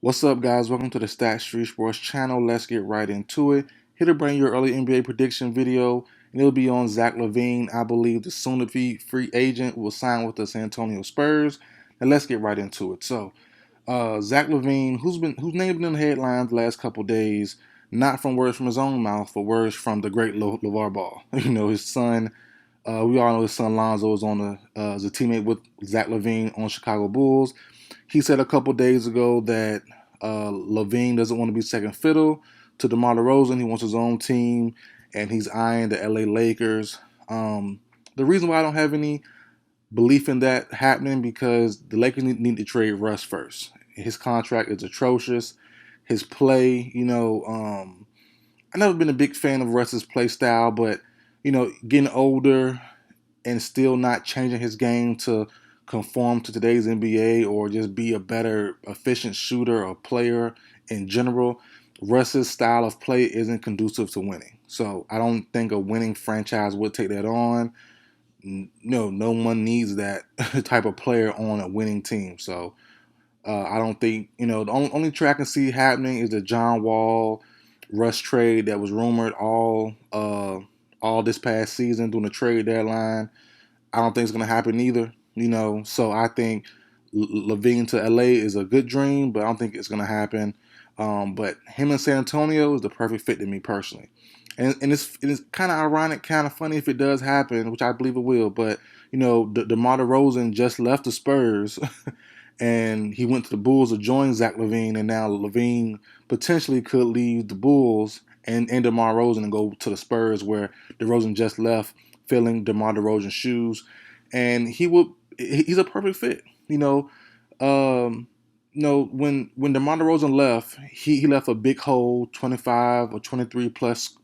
What's up, guys? Welcome to the Stat Street Sports channel. Let's get right into it. Here to bring you your early NBA prediction video, and it'll be on Zach Lavine. I believe the soon-to-be free agent will sign with the San Antonio Spurs. And let's get right into it. Zach Lavine, whose name been in the headlines the last couple days, not from words from his own mouth, but words from the great LeVar Ball. His son. We all know his son Lonzo is on as a teammate with Zach Lavine on Chicago Bulls. He said a couple days ago that Lavine doesn't want to be second fiddle to DeMar DeRozan. He wants his own team, and he's eyeing the LA Lakers. The reason why I don't have any belief in that happening because the Lakers need to trade Russ first. His contract is atrocious. His play, I've never been a big fan of Russ's play style, but getting older and still not changing his game to conform to today's NBA or just be a better efficient shooter or player in general, Russ's style of play isn't conducive to winning. So I don't think a winning franchise would take that on. No one needs that type of player on a winning team. So I don't think, the only trade I can see happening is the John Wall Russ trade that was rumored all this past season during the trade deadline. I don't think it's going to happen either. So I think Lavine to LA is a good dream, but I don't think it's going to happen. But him in San Antonio is the perfect fit to me personally. And it's kind of ironic, kind of funny if it does happen, which I believe it will. But DeMar DeRozan just left the Spurs, and he went to the Bulls to join Zach Lavine, and now Lavine potentially could leave the Bulls and DeMar DeRozan and go to the Spurs, where DeRozan just left, filling DeMar DeRozan's shoes, and he's a perfect fit. When DeMar DeRozan left, he left a big hole, 25 or 23 plus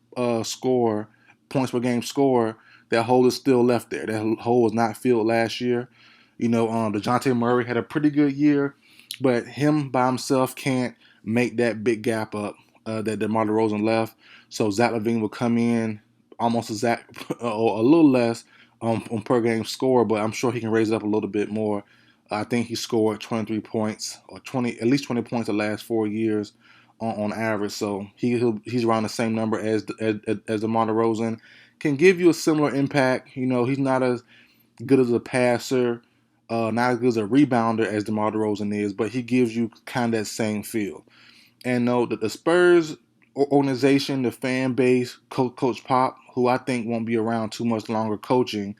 score points per game score. That hole is still left there. That hole was not filled last year. DeJounte Murray had a pretty good year, but him by himself can't make that big gap up that DeMar DeRozan left. So Zach Lavine will come in almost or a little less on per game score, but I'm sure he can raise it up a little bit more. I think he scored 23 points or at least 20 points the last 4 years on average. So he's around the same number as DeMar DeRozan. Can give you a similar impact. He's not as good as a passer, not as good as a rebounder as DeMar DeRozan is, but he gives you kind of that same feel. And no, the Spurs organization, the fan base, Coach Pop, who I think won't be around too much longer coaching,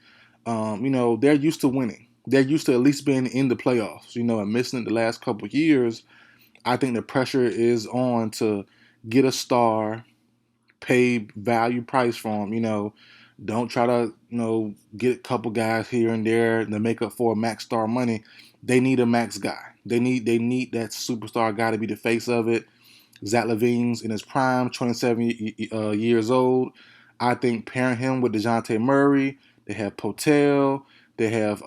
they're used to winning. They're used to at least being in the playoffs, and missing it the last couple of years. I think the pressure is on to get a star, pay value price for him. Don't try to, get a couple guys here and there to make up for max star money. They need a max guy. They need that superstar guy to be the face of it. Zach Lavine's in his prime, 27 years old. I think pairing him with DeJounte Murray, they have Potel, they have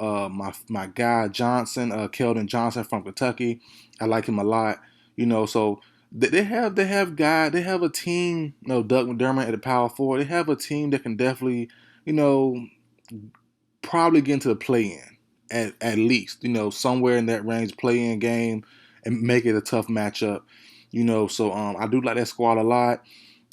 my guy Johnson, Keldon Johnson from Kentucky. I like him a lot. So they have a team. Doug McDermott at the power forward. They have a team that can definitely, probably get into the play-in at least. Somewhere in that range, play-in game, and make it a tough matchup. So I do like that squad a lot,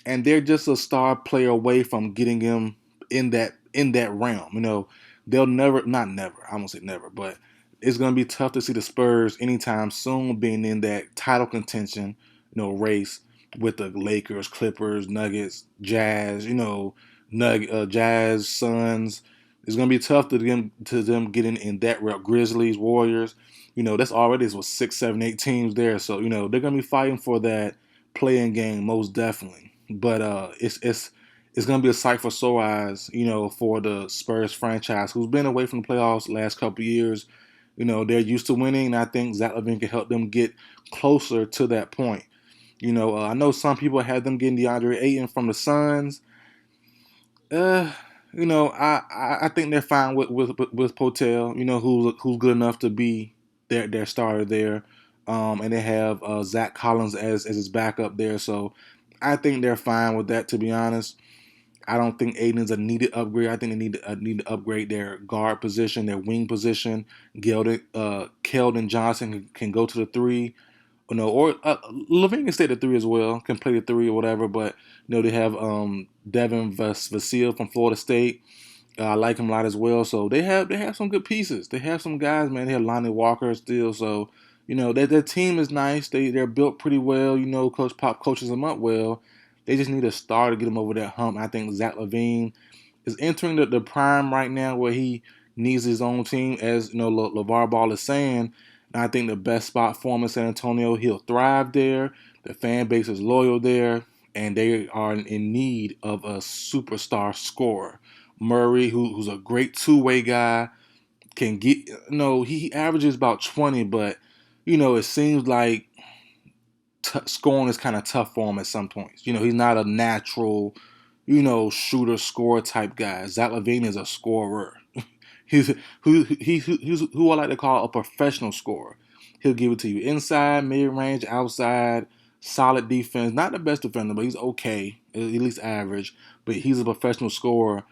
and they're just a star player away from getting him in that realm. They'll never, not never, I won't say never, but it's gonna be tough to see the Spurs anytime soon being in that title contention, race with the Lakers, Clippers, Nuggets, Jazz, Jazz, Suns. It's gonna be tough to them getting in that route. Grizzlies, Warriors, that's already was 6, 7, 8 teams there. So they're gonna be fighting for that playing game most definitely. But it's gonna be a sight for sore eyes, for the Spurs franchise who's been away from the playoffs the last couple of years. They're used to winning, and I think Zach Lavine can help them get closer to that point. I know some people had them getting DeAndre Ayton from the Suns. Uh, I think they're fine with Potel. Who's good enough to be their starter there. And they have Zach Collins as his backup there. So I think they're fine with that. To be honest, I don't think Aiden's a needed upgrade. I think they need to upgrade their guard position, their wing position. Keldon Johnson can go to the 3. or Lavine can stay at the three as well, can play the three or whatever. But they have Devin Vassell from Florida State. I like him a lot as well. So they have some good pieces. They have some guys, man. They have Lonnie Walker still. So their team is nice. They're built pretty well. Coach Pop coaches them up well. They just need a star to get them over that hump. I think Zach Lavine is entering the prime right now where he needs his own team, as LeVar Ball is saying. And I think the best spot for him in San Antonio, he'll thrive there. The fan base is loyal there, and they are in need of a superstar scorer. Murray, who's a great two-way guy, can get he averages about 20, but it seems like scoring is kind of tough for him at some points. He's not a natural, shooter scorer type guy. Zach Lavine is a scorer. He's who I like to call a professional scorer. He'll give it to you inside, mid range, outside, solid defense. Not the best defender, but he's okay, at least average. But he's a professional scorer,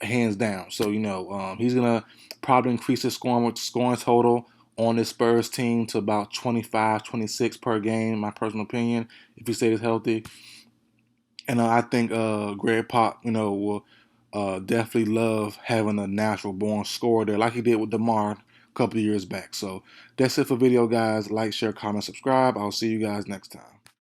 hands down. So he's gonna probably increase his scoring total on this Spurs team to about 25, 26 per game. My personal opinion, if he stays healthy. And I think Greg Pop, will definitely love having a natural born scorer there, like he did with DeMar a couple of years back. So that's it for video, guys. Like, share, comment, subscribe. I'll see you guys next time.